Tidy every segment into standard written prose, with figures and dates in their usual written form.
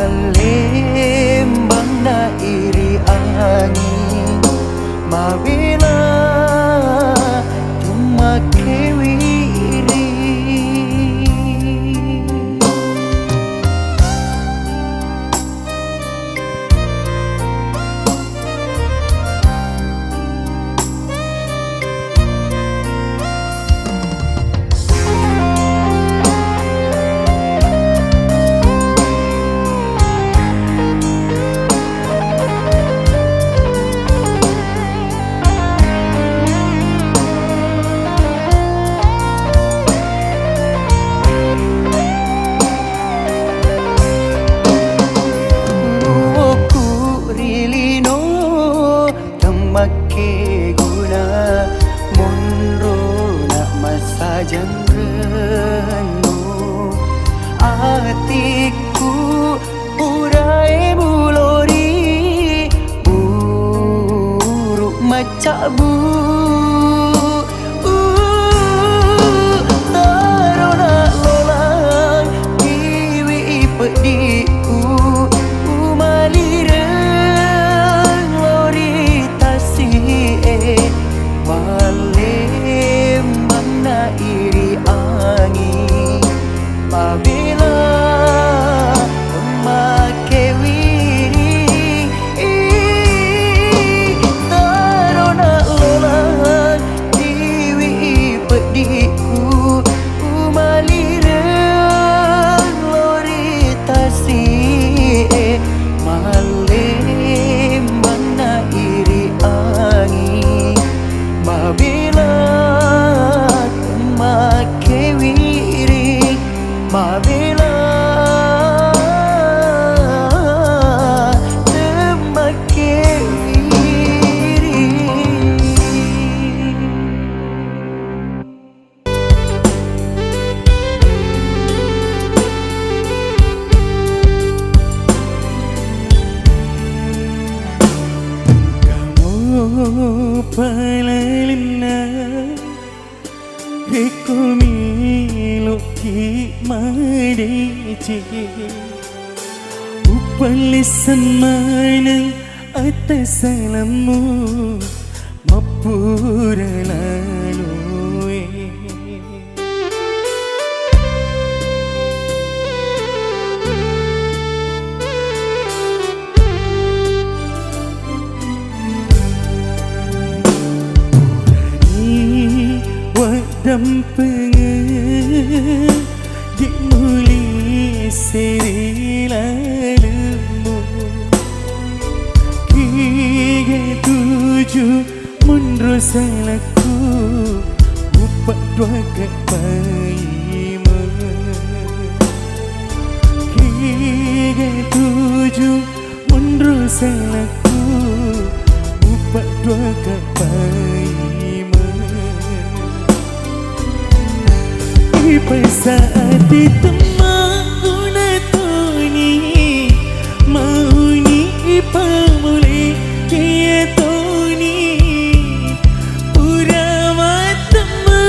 Palembang na iri angin mabila tumake wiri. Make guna munro nak masa jangrenu hatiku urai bulori buruk macak bu tarona lolang diwi pediku Palembang na iri angin mabila make wiri. Tarona lolang diwi pediku umalireng lori tasi. Palembang na iri angin mabila make wiri, mabila make wiri. Kamu palalina Hikumi luki madeci Upalisan mana atas salamu Mapura lalu Dampengan dimuli seri lalumu Kiga tuju mundur salahku Upat dua kepaima Kiga tuju mundur salahku Upat dua kepaima Saat ditemau natoni mauni ipamuli kia toni pura matamu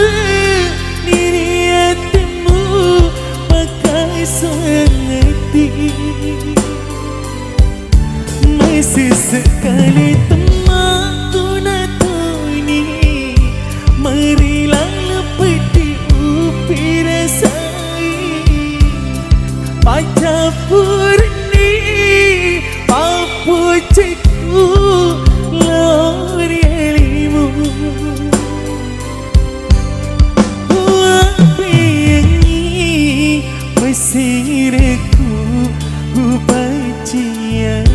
diriatmu pakai sangati masih sekali temau natoni marilah lepeti Baca purni Papu cikgu Lori elimu Wapi yangi Mesirku Ku bacianiku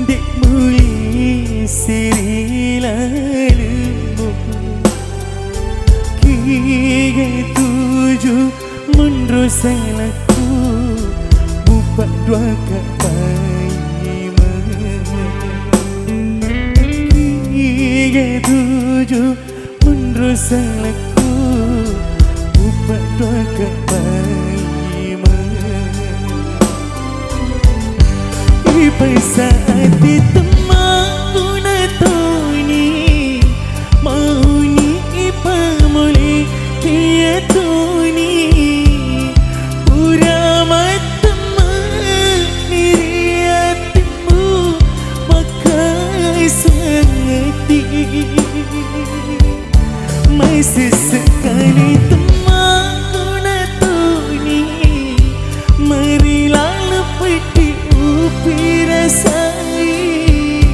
Dek muli sirilalumu Kige tuju menurut salahku Bupak dua kapai Kige tuju menurut salahku Bupak dua kapai Ipai saat ditemaku natoni Mauni ipa muli kia toni Pura matamu niriatimu Pakai sangati Mai sesekali temaku natoni Marilah lepeti upi rasai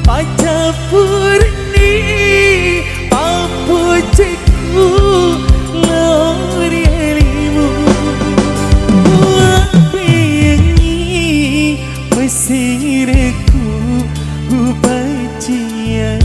Paca purni Papu cikgu Lori alimu Apa yang ini Mesirku Kupacianiku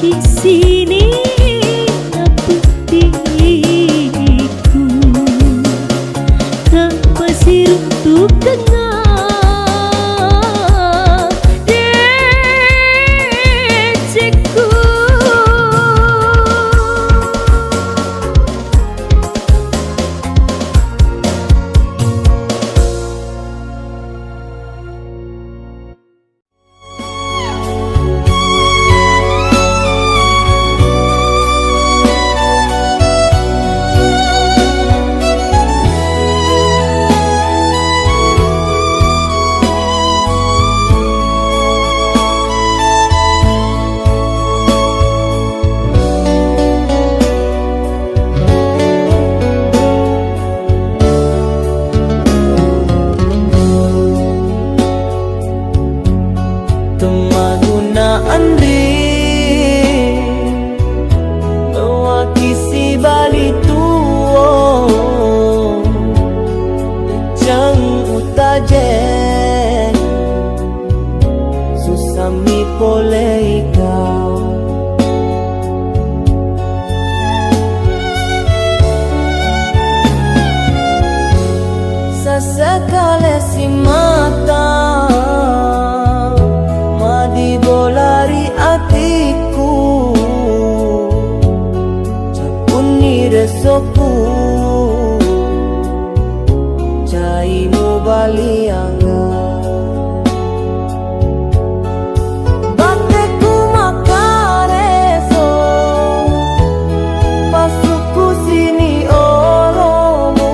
di sini apa diriku tak pasir untuk dengar deceku. Sekali si mata madi bolari atiku capuni resoku caimu balianga bateku makareso pasuku sini olomu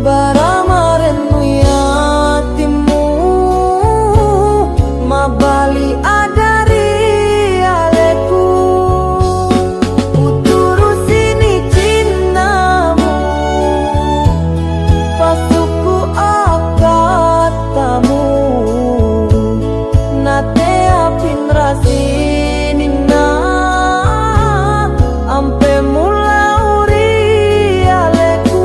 baramarenmu yatimu mabali adari aleku uturu sini cintamu pasuku akatamu nate apin rasinina ampe mulauri aleku.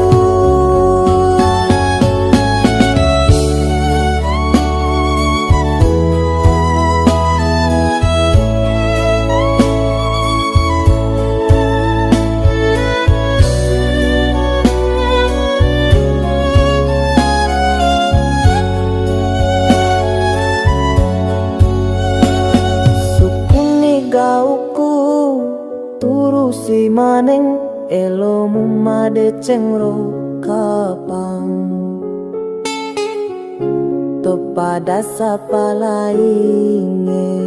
Gauku turusi maneng elomu made cengro kapang topada sapa lainge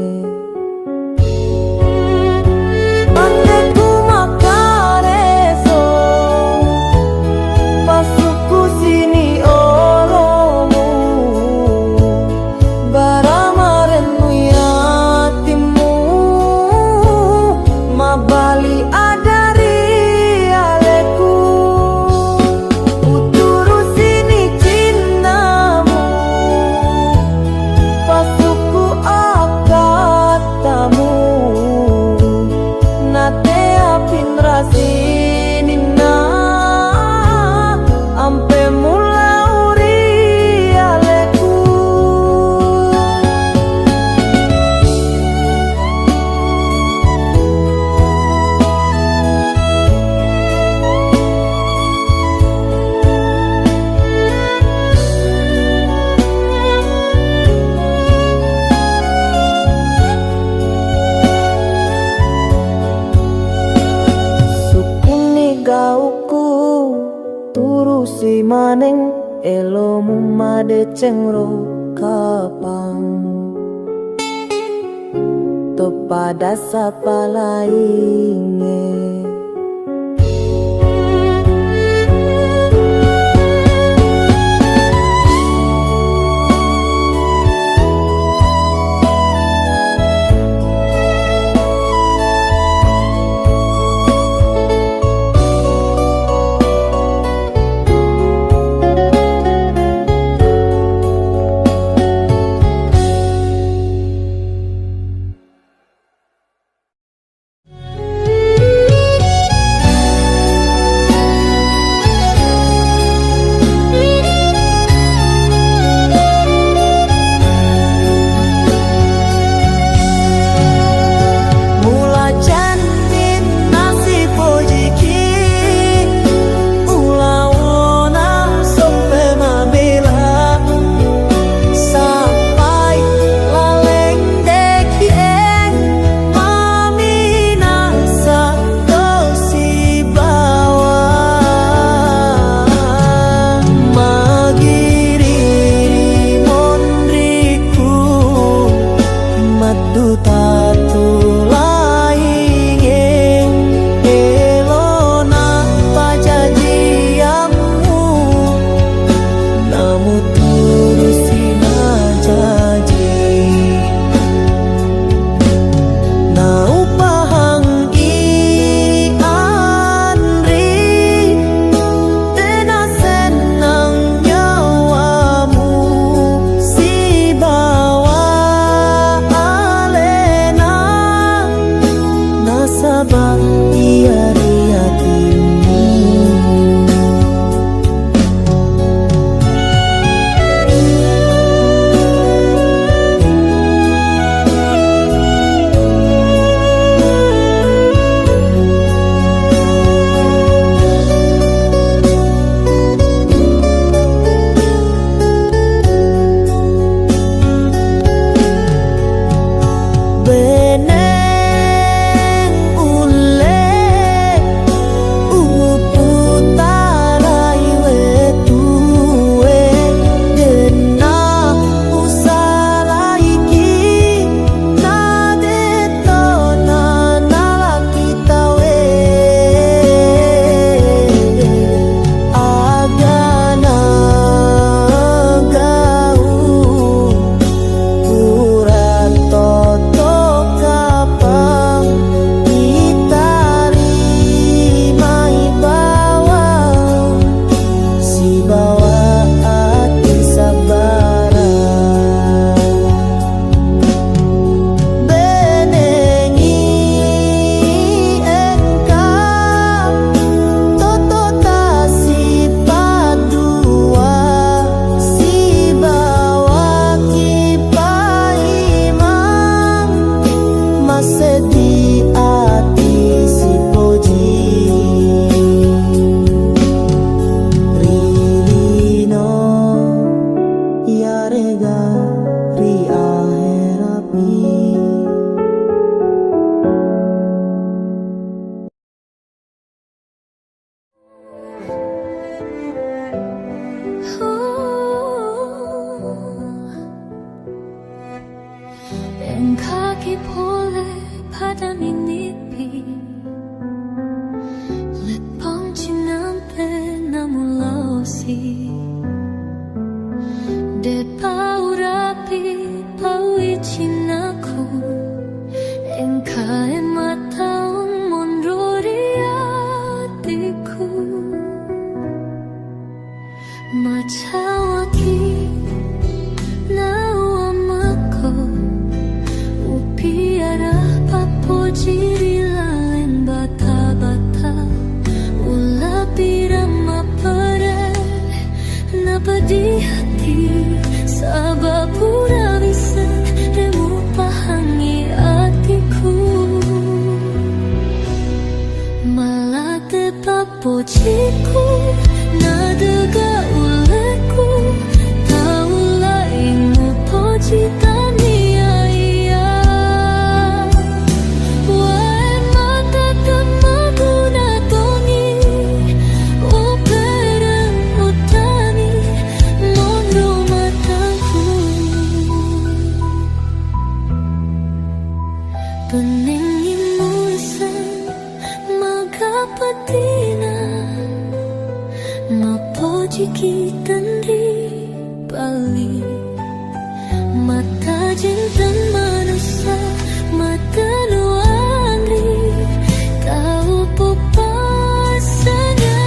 bateku makareso pasuku sini olomu baramarenmu yatimu mabali adari aleku uturu sini cintamu pasuku akatamu nate apin rasinina ampe mulauri aleku. Gauku turusi maneng elomu made cengro kapang topada sapa lainge bahagia di hatimu. 가기 볼래 바람이 잎이 lepong지난 나무 lausi de paurapi pauicin aku engkau mataun mondori hatiku macawaki Jiri lalen bata-bata Ula pirama pare Napa di hati Sabab pura bisa Remu pahangi hatiku Malah tepa pojiku Nadega uleku Taulah ingu pojitani Jikitan di Bali Mata jintan manusia Mata nuangri Tahu pupasanya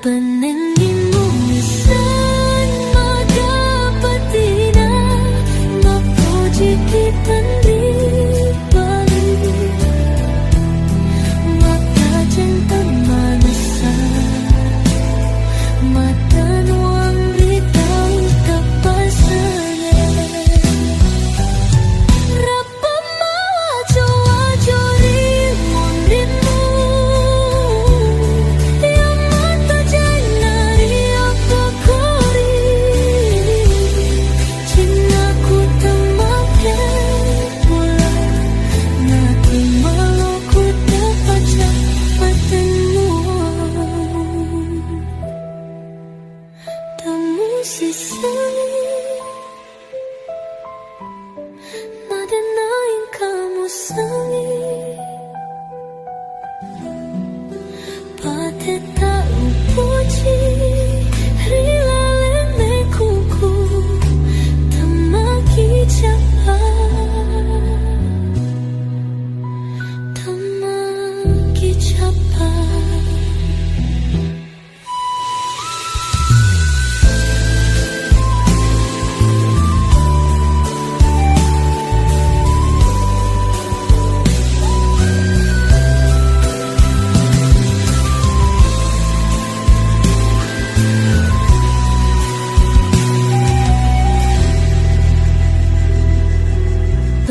Penengimu misan Maka patina Maka jikitan di Bali Mata jintan manusia Mata nuang beritahu tak pasanya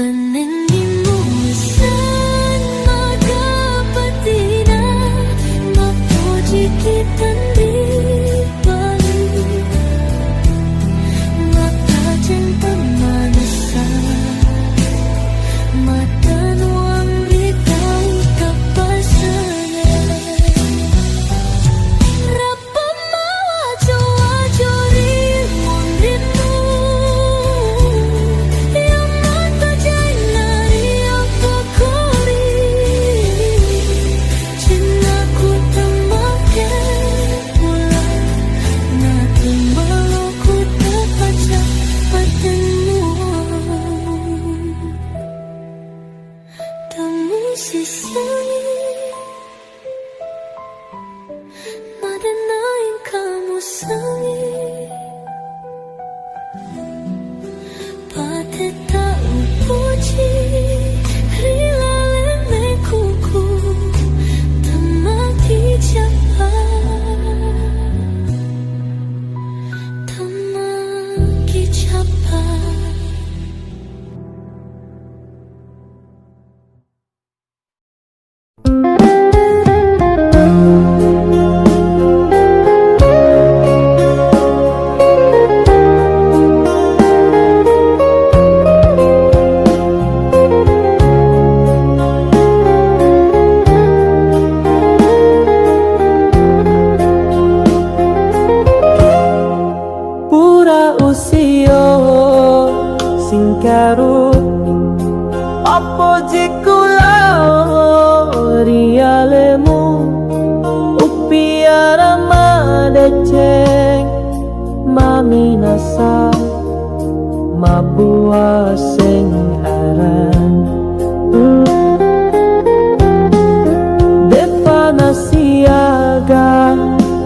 Paningin mo saan madapati na mapuji kitang di balik makacinta manusia matanwang bitaw kapasangan Rapa mawajo-wajo rin mundin mo yang mata jailari apakori cintaku temakin pula natin maloko terbaca padamu Temu sisiangi Madanain kamu sangi Pate tahu puji Rilaleme kuku Tamaki cepat Tamaki cepat Pura usio singkarut Apo jikulao rialemu Upiara madeceng Mami nasa Mabua sing aran Depa nasiaga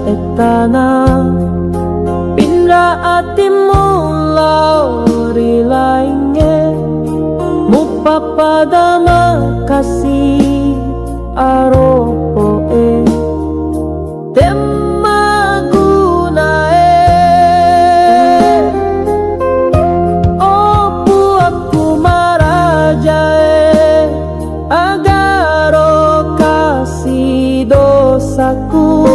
etana Pinra atimu lauri lainnya Mupapada makasih aropoe Temagunae Opu aku marajae Agaro kasih dosaku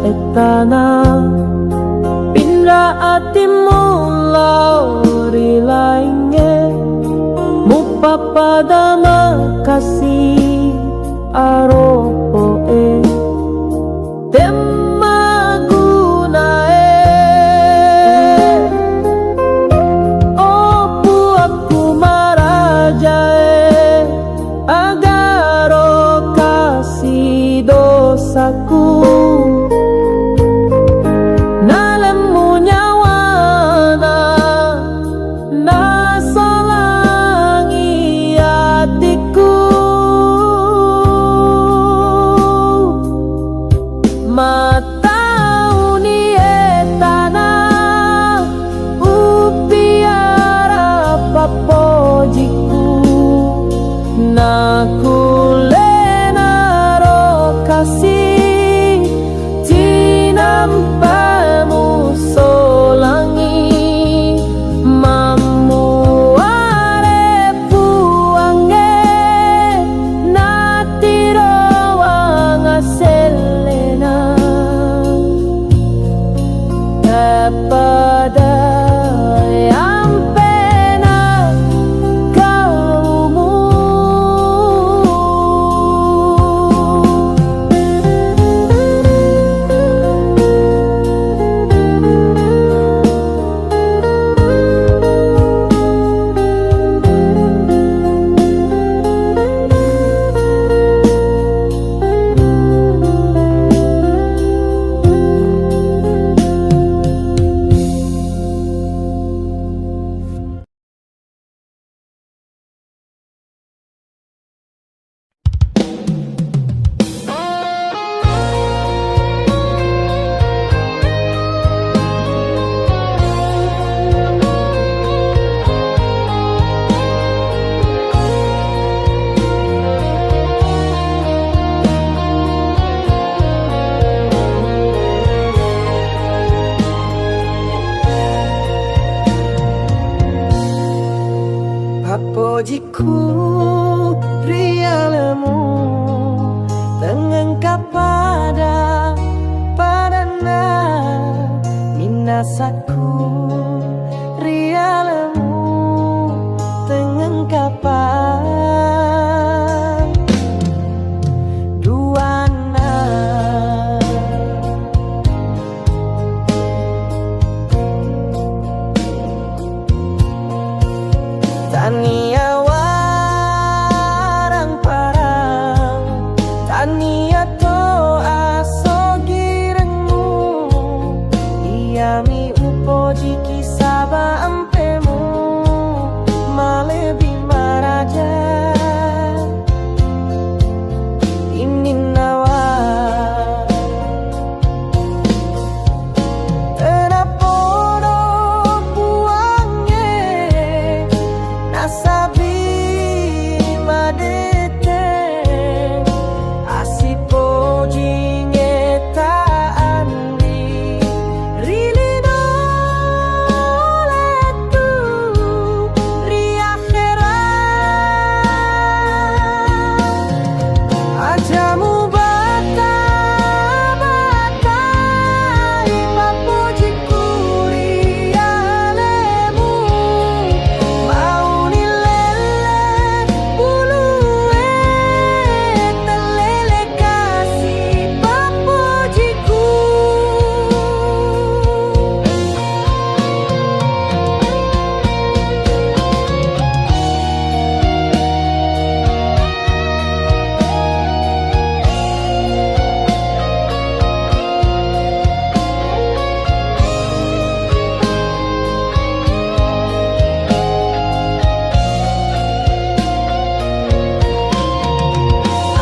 Etana Pinra atimu lauri lainnya Mupapada makasih aropoe Temagunae Opu aku marajae Agaro kasih dosaku Nasalangi hatiku pada yang pernah kaumu. Papojiku rialemu tengengkap padana minasaku rialemu tengengkap duana tania warang parang tania to asogirengmu iami upoji kisaba ampemu malebi maraja ininawa tenapono buangnya nasabi madete asipo jingeta andi rilino letu riakhera ajamu bata bata ipapojiku rialemu mau nilele buluwe telele kasih papojiku.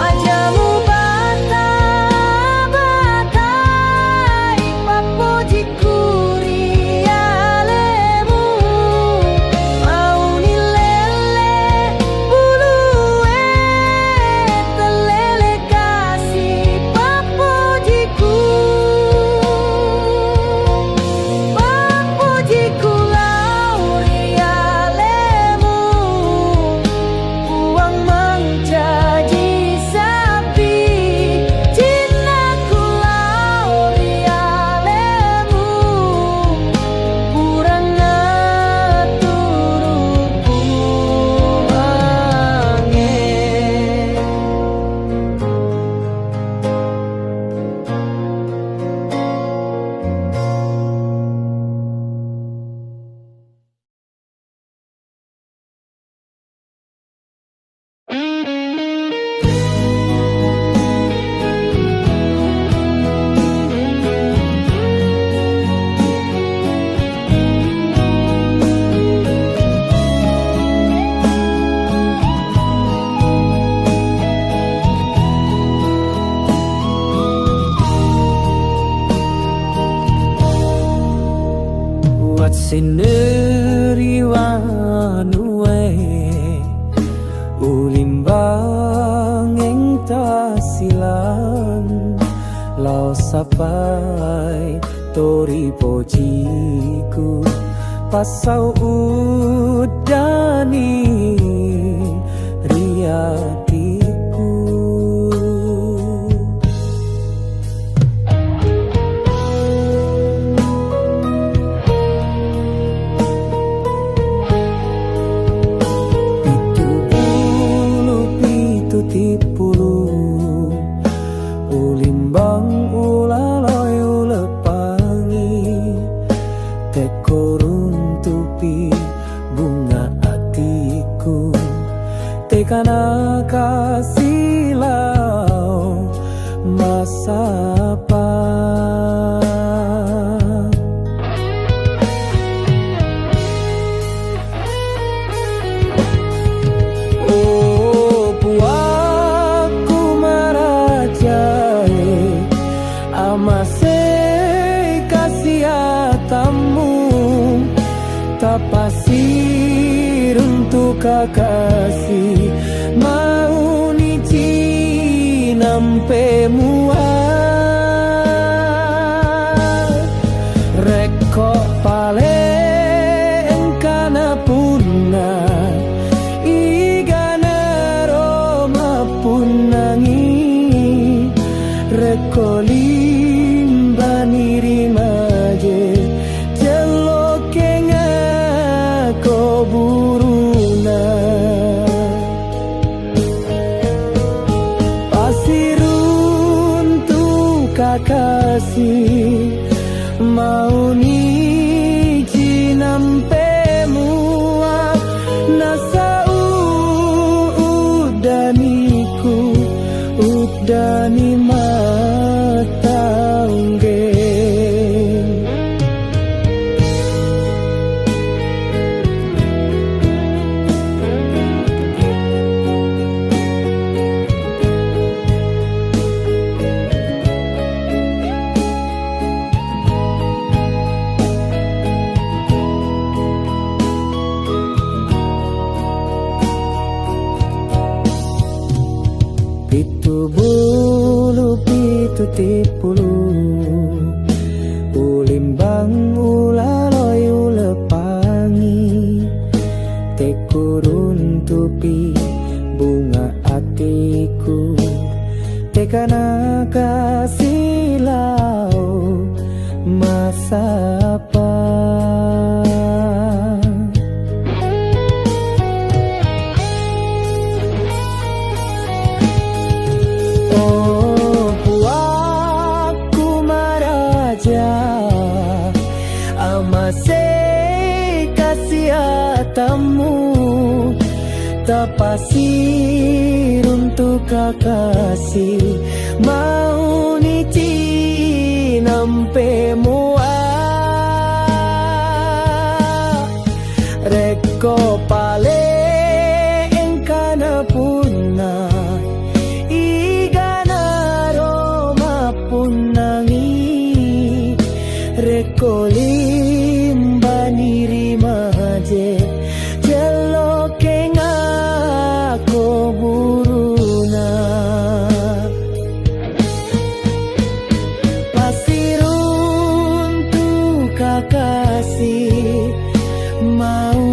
Ajamu bata bata ipapojiku rialemu mau nilele buluwe telele kasih papojiku papojiku lau rialemu uang mencaji sapi cinaku lau rialemu purana turuku angin. Buat sineriwanuwe ulimbang ing tasilan lao sapai tori pojiku pasau udani riatiku Tekana kasilau masapa. Oh puaku marajai amase kasiatamu tapasir untuk kakasi mau nici nampe muat reko pale engkana punna igana roma punangi reko limbani rimaje jelokenga ko buruna pasiruntu kakasi mau niji nampe muak nasa udaniku udani mata ungge. Pitu bulu pitu tipulu ulimbang ulaloi ulepangi tekurun tupi bunga atiku tekana kasilau masapa. Amase kasiatamu tapasir untuk kakasi mau nici nampe muat reko pale engkana punna igana roma punangi reko limbani rimaje jelokenga ko buruna pasiruntu kakasi mau